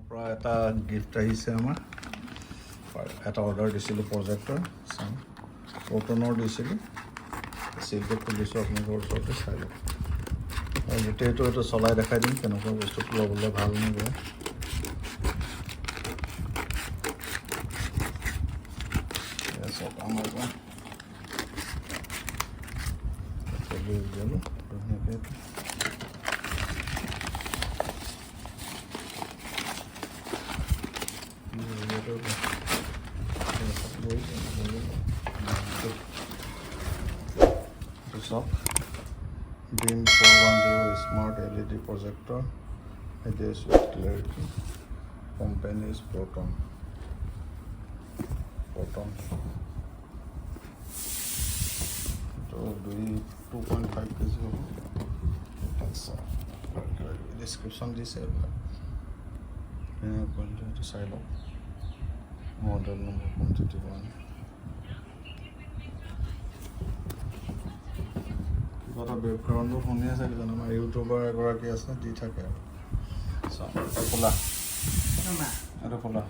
পৰা এটা গিফ্ট আহিছে আমাৰ এটা অৰ্ডাৰ দিছিলোঁ প্ৰজেক্টৰ চাম কটনৰ দিছিলোঁ চিলকে খুলিছোঁ আপোনালোকৰ ওচৰতে চাই লওক আৰু গোটেইটো এইটো চলাই দেখাই দিম কেনেকুৱা বস্তুটো ল'বলৈ ভাল নে বেয়া চব আমাৰ পৰা দিলোঁ ধুনীয়াকৈ Beam 410 smart LED projector, ideas with clarity. Company is Proton. So do we 2.5 kg? That's description this is silo model number 131. What a background of Honia said, my YouTuber is a detail. So, Apola. Apola.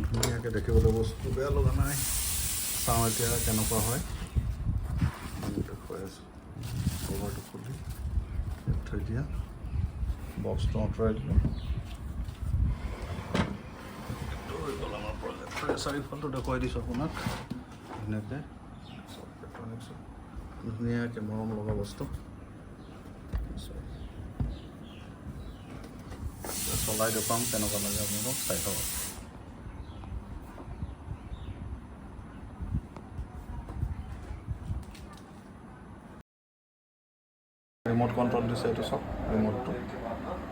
ধুনীয়াকৈ দেখিবলৈ বস্তু বেয়া লগা নাই চাওঁ এতিয়া কেনেকুৱা হয় দেখুৱাই আছোঁ কভাৰটো খুলি থৈ দিয়া বক্সটো আঁতৰাই দিলোঁ হৈ গ'ল আমাৰ প্ৰজেক্টৰ চাৰিওফালটো দেখুৱাই দিছোঁ আপোনাক ধুনীয়াকৈ চব ইলেক্ট্ৰনিক্স ধুনীয়াকৈ মৰম লগা বস্তু চলাই দেখুৱাম কেনেকুৱা লাগে আপোনালোকক চাই থাকক ৰিম'ট কণ্ট্ৰল দিছে এইটো চব ৰিম'টটো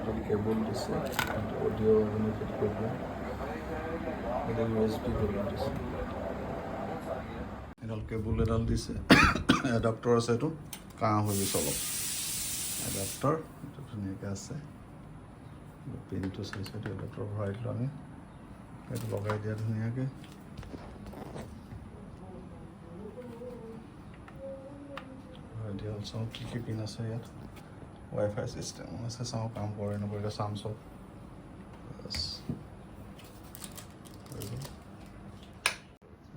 যদি কেবল দিছে অডিঅ' আপুনি ফিট কৰিব এইটো USB কেবল দিছে এডাল কেবল এডাল দিছে এডাপ্টাৰ আছে এইটো কাঁহ হৈ গৈছে অলপ এডাপ্টাৰ এইটো ধুনীয়াকৈ আছে পিনটো চাইছে এইটো এডাপ্টাৰ ভৰাই দিলোঁ আমি এইটো লগাই দিয়া ধুনীয়াকৈ দিয়া চাওঁ কি কি পিন আছে ইয়াত ৱাইফাই চিষ্টেম আছে চাওঁ কাম কৰে নকৰিলে চাম চব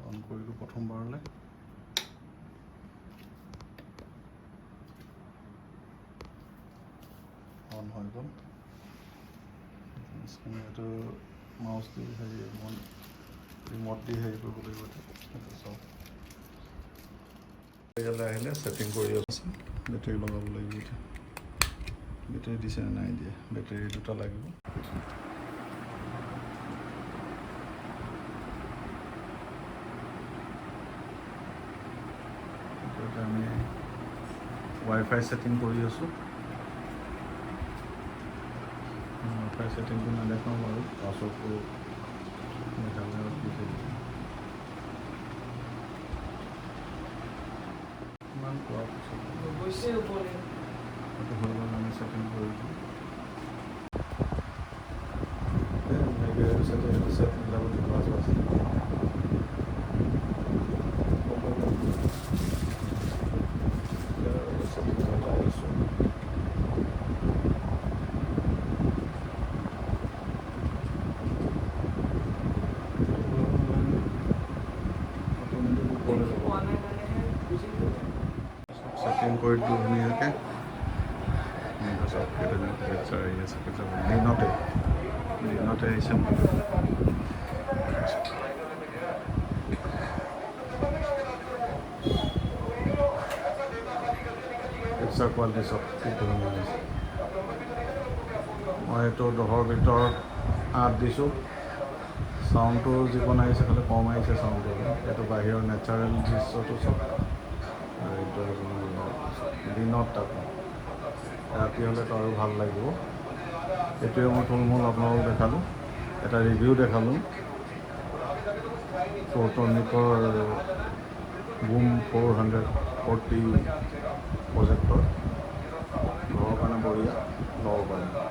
অন কৰিলোঁ প্ৰথমবাৰলৈ অন হৈ গ'ল এইটো মাউচ দি হেৰি ৰিম'ট দি হেৰি কৰিব লাগিব এইটো চাওক ইয়ালৈ আহিলে ছেটিং কৰি আছে বেটেৰী লগাব লাগিব এতিয়া বেটেৰী দিছে নাই দিয়ে বেটেৰী দুটা লাগিব আমি ৱাইফাই ছেটিং কৰি আছোঁ ৱাইফাই ছেটিংটো নেদেখাওঁ বাৰু পাছৱৰ্ডটো দেখালে দি থাকিব আমি ছেটিং কৰিছোঁ ছেটিং কৰি দিলোঁ ধুনীয়াকৈ দিনতে আহিছে পিকচাৰ কোৱালিটি চব খুব ধুনীয়া হৈছে মই এইটো 10ৰ ভিতৰত 8 দিছোঁ চাউণ্ডটো যিকণ আহিছে খালি কম আহিছে চাউণ্ডটো এইটো বাহিৰৰ নেচাৰেল দৃশ্যটো চব এইটো দিনত তাকো ৰাতি হ'লেতো আৰু ভাল লাগিব এইটোৱে মই থুলমূল আপোনালোকক দেখালোঁ এটা ৰিভিউ দেখালোঁ ফটোনিকৰ বুম 440 প্ৰজেক্টৰ ঘৰৰ কাৰণে বঢ়িয়া ল'ব পাৰে